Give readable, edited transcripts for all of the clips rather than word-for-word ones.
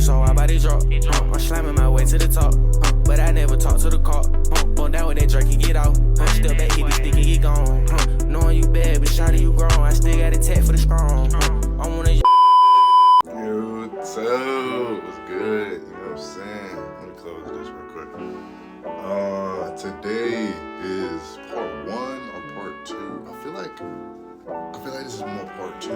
so I body drop. I'm slamming my way to the top, but I never talk to the cop. Bump down with that Drake and get out. Still back, hit the stick and get gone. Knowing you bad, but shawty you grown. I still got a tag for the strong. I wanna. Yo, what's up? What's good? You know what I'm saying? Let me close this real quick. Today is part 1 or part 2. I feel like this is more part 2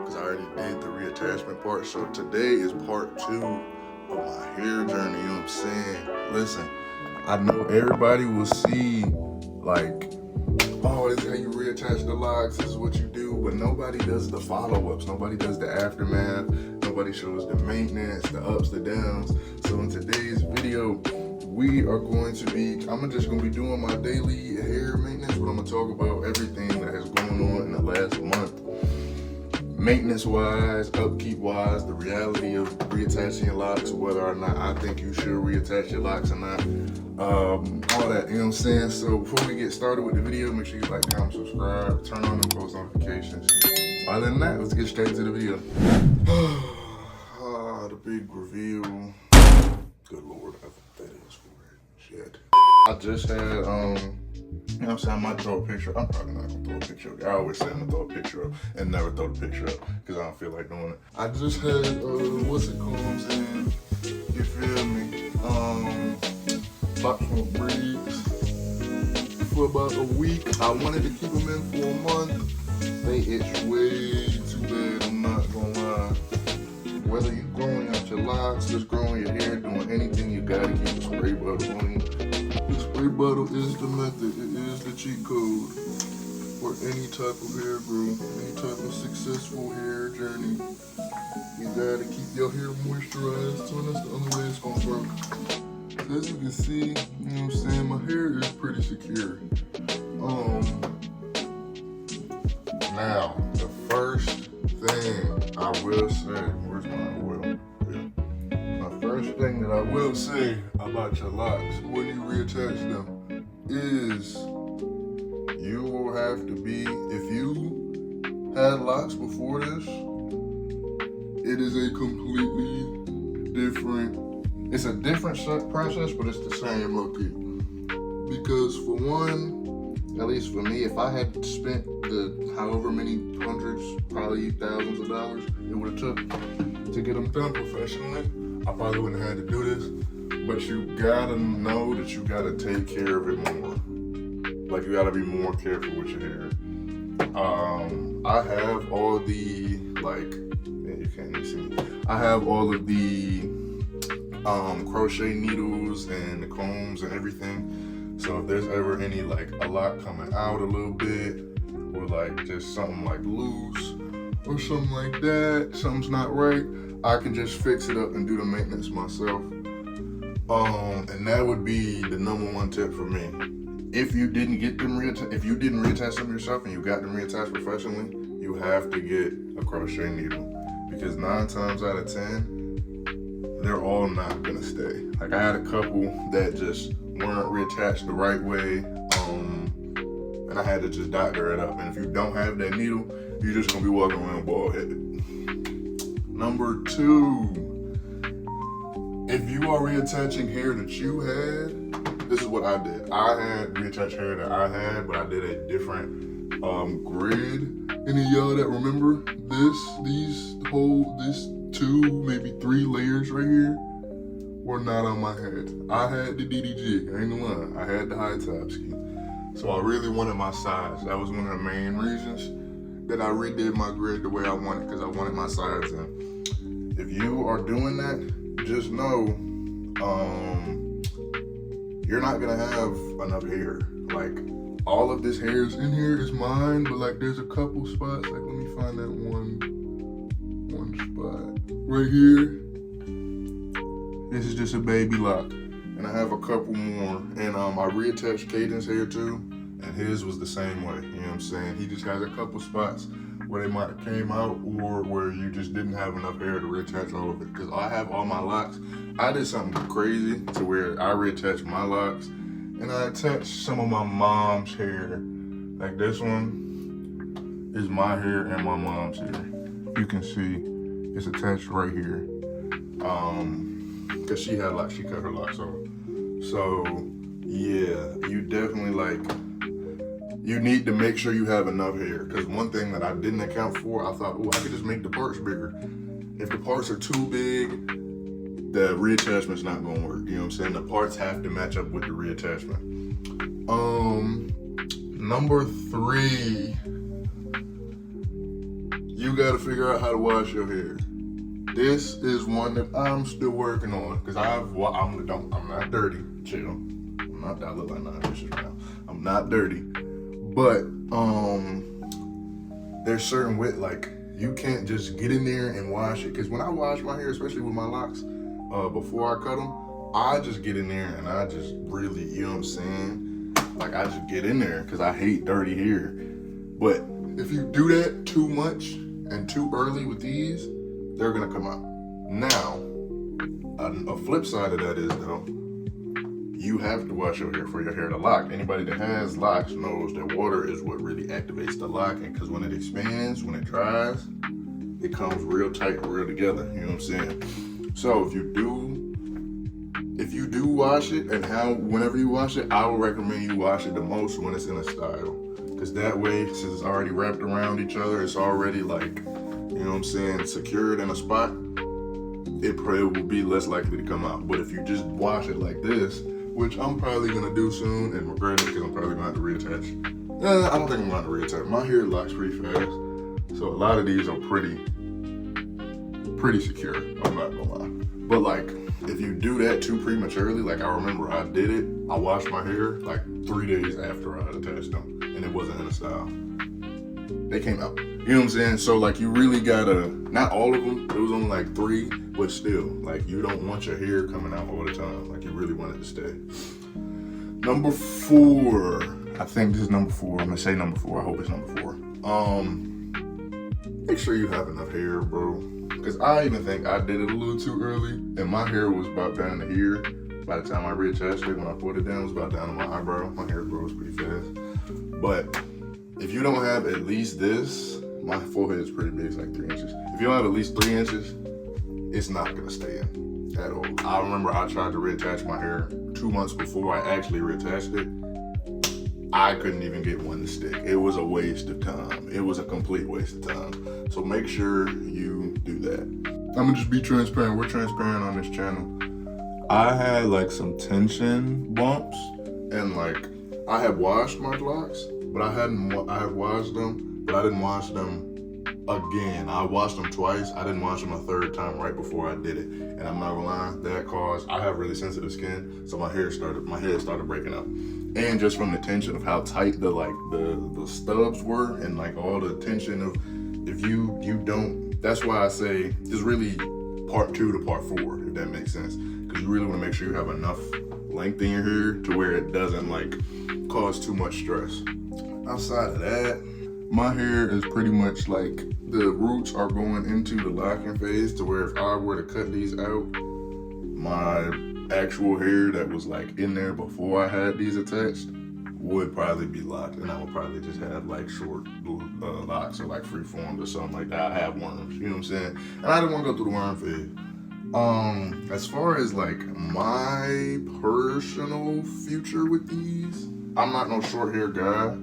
because I already did the reattachment part. So today is part 2 of my hair journey. You know what I'm saying? Listen, I know everybody will see like, oh, this is how you reattach the locks, this is what you do, but nobody does the follow-ups, nobody does the aftermath, nobody shows the maintenance, the ups, the downs. So in today's video, I'm just gonna be doing my daily hair maintenance, but I'm gonna talk about everything that has gone on in the last month. Maintenance-wise, upkeep-wise, the reality of reattaching your locks, whether or not I think you should reattach your locks or not, all that, you know what I'm saying? So before we get started with the video, make sure you like, comment, subscribe, turn on the post notifications. Other than that, let's get straight into the video. The big reveal. Good Lord, I think that is weird. Shit. I just had, you know what I'm saying, I might throw a picture. I'm probably not gonna throw a picture up. I always say I'm gonna throw a picture up and never throw the picture up because I don't feel like doing it. I just had, what's it called, I'm saying? You feel me? Locks from breeds for about a week. I wanted to keep them in for a month. They itch way too bad, I'm not gonna lie. Whether you growing out your locks, just growing your hair, doing anything, you gotta keep the spray bottle on you. The spray bottle is the method, it is the cheat code for any type of hair growth, any type of successful hair journey. You gotta keep your hair moisturized, so that's the only way it's gonna work. So as you can see, you know what I'm saying, my hair is pretty secure. Now, the first thing I will say, where's my oil? Yeah. My first thing that I will say about your locks when you reattach them is you will have to be, if you had locks before this, it is a completely different, it's a different process, but it's the same low-key. Because for one, at least for me, if I had spent the however many hundreds, probably thousands of dollars it would have took to get them done professionally, I probably wouldn't have had to do this. But you gotta know that you gotta take care of it more. Like, you gotta be more careful with your hair. I have all the, like, man, you can't even see me. I have all of the crochet needles and the combs and everything. So if there's ever any, like, a lock coming out a little bit, or like just something like loose or something like that, something's not right, I can just fix it up and do the maintenance myself. And that would be the #1 tip for me. If you didn't get them if you didn't reattach them yourself and you got them reattached professionally, you have to get a crochet needle, because 9 times out of 10, they're all not gonna stay. Like, I had a couple that just weren't reattached the right way, and I had to just doctor it up. And if you don't have that needle, you're just gonna be walking around bald-headed. Number 2, if you are reattaching hair that you had, this is what I did. I had reattached hair that I had, but I did a different grid. Any of y'all that remember these 2, maybe 3 layers right here were not on my head. I had the DDG, I ain't gonna lie. I had the high top ski. So I really wanted my size. That was one of the main reasons that I redid my grid the way I wanted, because I wanted my size in. If you are doing that, just know you're not gonna have enough hair. Like, all of this hair is in here is mine, but like there's a couple spots, like let me find that one spot right here. This is just a baby lock, and I have a couple more. And I reattached Caden's hair too, and his was the same way. You know what I'm saying? He just has a couple spots where they might have came out, or where you just didn't have enough hair to reattach all of it. Because I have all my locks. I did something crazy to where I reattached my locks, and I attached some of my mom's hair. Like, this one is my hair and my mom's hair. You can see it's attached right here. because she had locks, she cut her locks off. So yeah, you definitely you need to make sure you have enough hair. Because one thing that I didn't account for, I thought, I could just make the parts bigger. If the parts are too big, the reattachment's not gonna work. You know what I'm saying? The parts have to match up with the reattachment. Number 3, you gotta figure out how to wash your hair. This is one that I'm still working on because I'm not dirty. Chill. I'm not. I look like 9 dishes right now. I'm not dirty, but there's certain you can't just get in there and wash it. Because when I wash my hair, especially with my locks, before I cut them, I just get in there and I just really, you know what I'm saying? Like I just get in there because I hate dirty hair. But if you do that too much and too early with these, they're gonna come out. Now, a flip side of that is though, you have to wash your hair for your hair to lock. Anybody that has locks knows that water is what really activates the lock, and because when it expands, when it dries, it comes real tight, real together. You know what I'm saying? So if you do wash it, and whenever you wash it, I would recommend you wash it the most when it's in a style, because that way, since it's already wrapped around each other, it's already you know what I'm saying, secured in a spot, it probably will be less likely to come out. But if you just wash it like this, which I'm probably gonna do soon and regret it because I'm probably gonna have to reattach. I don't think I'm gonna reattach. My hair locks pretty fast, so a lot of these are pretty secure. I'm not gonna lie. But if you do that too prematurely, I remember I did it. I washed my hair 3 days after I had attached them, and it wasn't in a style. They came out. You know what I'm saying? So you really gotta, not all of them, it was only 3, but still, you don't want your hair coming out all the time. You really want it to stay. Number 4, I think this is number 4. I'm gonna say number 4, I hope it's number 4. Make sure you have enough hair, bro. Because I even think I did it a little too early, and my hair was about down to here. By the time I reattached it, when I put it down, it was about down to my eyebrow. My hair grows pretty fast. But if you don't have at least this, my forehead is pretty big, it's 3 inches. If you don't have at least 3 inches, it's not gonna stay in at all. I remember I tried to reattach my hair 2 months before I actually reattached it. I couldn't even get one to stick. It was a waste of time. It was a complete waste of time. So make sure you do that. I'm gonna just be transparent. We're transparent on this channel. I had some tension bumps, and I had washed my locks, but I had washed them, but I didn't wash them again. I washed them twice. I didn't wash them a third time right before I did it. And I'm not gonna lie, that caused, I have really sensitive skin, so my head started breaking up. And just from the tension of how tight the stubs were, and all the tension of, if you don't, that's why I say this is really part 2 to part 4, if that makes sense. Because you really want to make sure you have enough length in your hair to where it doesn't cause too much stress. Outside of that, my hair is pretty much the roots are going into the locking phase, to where if I were to cut these out, my actual hair that was in there before I had these attached would probably be locked, and I would probably just have short locks or free forms or something like that. I have worms, you know what I'm saying? And I didn't want to go through the worm phase. As far as my personal future with these, I'm not no short hair guy,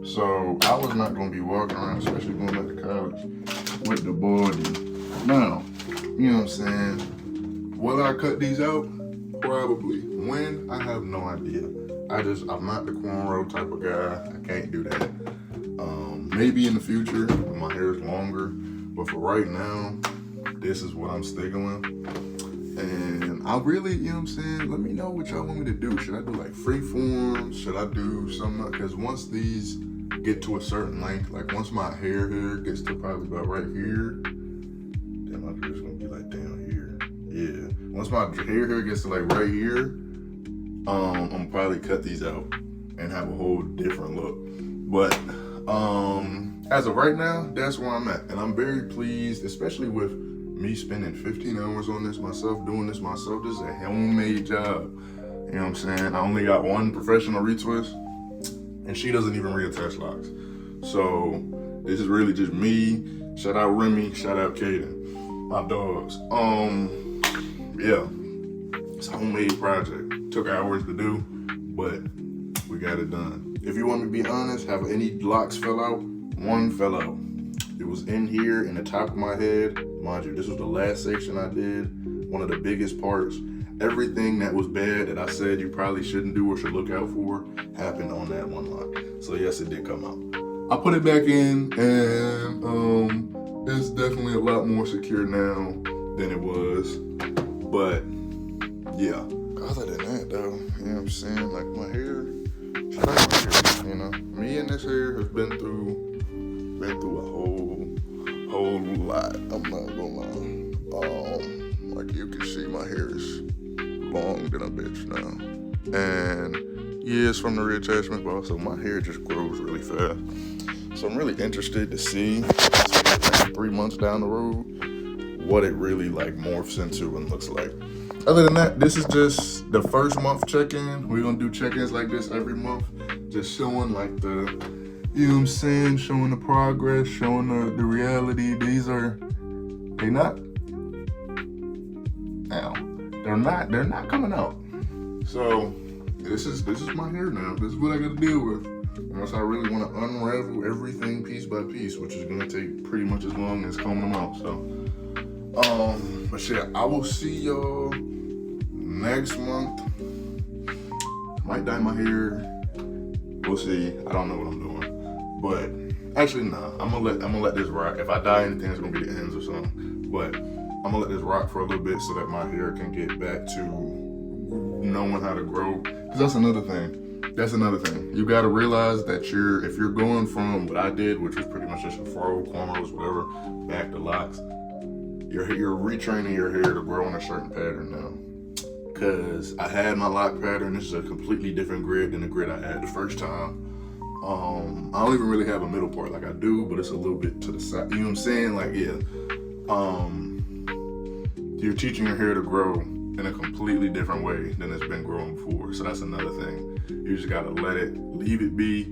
so I was not gonna be walking around, especially going back to college, with the baldy. Now, you know what I'm saying? Will I cut these out? Probably. When? I have no idea. I'm not the cornrow type of guy. I can't do that. Maybe in the future when my hair is longer, but for right now, this is what I'm sticking with. And I really, you know what I'm saying, let me know what y'all want me to do. Should I do free forms? Should I do something? Because once these get to a certain length, once my hair gets to probably about right here, then my hair's gonna be down here. Yeah. Once my hair gets to right here, I'm probably cut these out and have a whole different look. But as of right now, that's where I'm at. And I'm very pleased, especially with me spending 15 hours on this myself, doing this myself. This is a homemade job. You know what I'm saying? I only got one professional retwist, and she doesn't even reattach locks. So this is really just me. Shout out Remy, shout out Kaden, my dogs. Yeah. It's a homemade project. Took hours to do, but we got it done. If you want me to be honest, have any locks fell out? One fell out. It was in here in the top of my head. Mind you, this was the last section I did, one of the biggest parts. Everything that was bad that I said you probably shouldn't do or should look out for happened on that one lock. So yes, it did come out. I put it back in, and it's definitely a lot more secure now than it was. But yeah, other than that though, you know what I'm saying? Like my hair, you know, me and this hair has been through a whole lot. I'm not gonna lie. Like you can see, my hair is long than a bitch now, and yeah, it's from the reattachment, but also my hair just grows really fast. So I'm really interested to see 3 months down the road what it really like morphs into and looks like. Other than that, this is just the first month check-in. We're gonna do check-ins like this every month, just showing like the, you know what I'm saying, showing the progress, showing the reality. They're not coming out. So this is my hair now. This is what I gotta deal with. Unless I really want to unravel everything piece by piece, which is gonna take pretty much as long as combing them out. So but yeah, I will see y'all next month. Might dye my hair. We'll see. I don't know what I'm doing. But actually nah, I'm gonna let this rock. If I dye anything, it's gonna be the ends or something. But I'm gonna let this rock for a little bit so that my hair can get back to knowing how to grow. Cause that's another thing. You gotta realize that if you're going from what I did, which was pretty much just a fro, cornrows, whatever, back to locks, you're retraining your hair to grow in a certain pattern now. Cause I had my lock pattern. This is a completely different grid than the grid I had the first time. I don't even really have a middle part like I do, but it's a little bit to the side. You know what I'm saying? Like, yeah. You're teaching your hair to grow in a completely different way than it's been growing before. So that's another thing. You just gotta leave it be.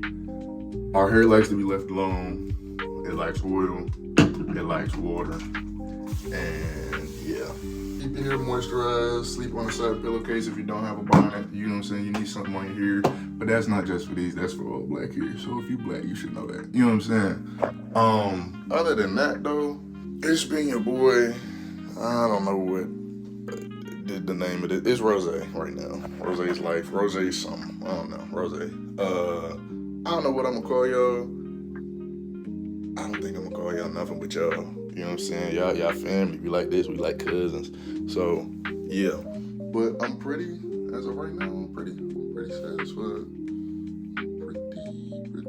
Our hair likes to be left alone. It likes oil. It likes water. And yeah. Keep your hair moisturized. Sleep on a side pillowcase if you don't have a bonnet. You know what I'm saying? You need something on your hair. But that's not just for these. That's for all black hair. So if you black, you should know that. You know what I'm saying? Other than that though, it's been your boy. I don't know what the name of it. It's Rose right now. Rose's life. Rose's something. I don't know. Rose. I don't know what I'm gonna call y'all. I don't think I'm gonna call y'all nothing but y'all. You know what I'm saying? Y'all family. We like this. We like cousins. So yeah. But I'm pretty, as of right now, I'm pretty satisfied.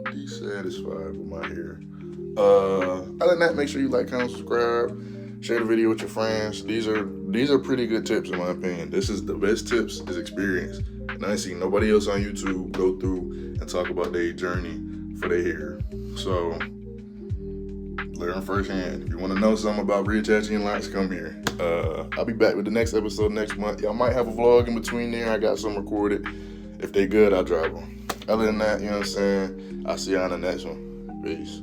Pretty satisfied with my hair. Other than that, make sure you like, comment, subscribe. Share the video with your friends. These are pretty good tips in my opinion. This is the best tips is experience. And I ain't seen nobody else on YouTube go through and talk about their journey for their hair. So learn firsthand. If you want to know something about reattaching locks, come here. I'll be back with the next episode next month. Y'all might have a vlog in between there. I got some recorded. If they good, I'll drop them. Other than that, you know what I'm saying? I'll see y'all on the next one. Peace.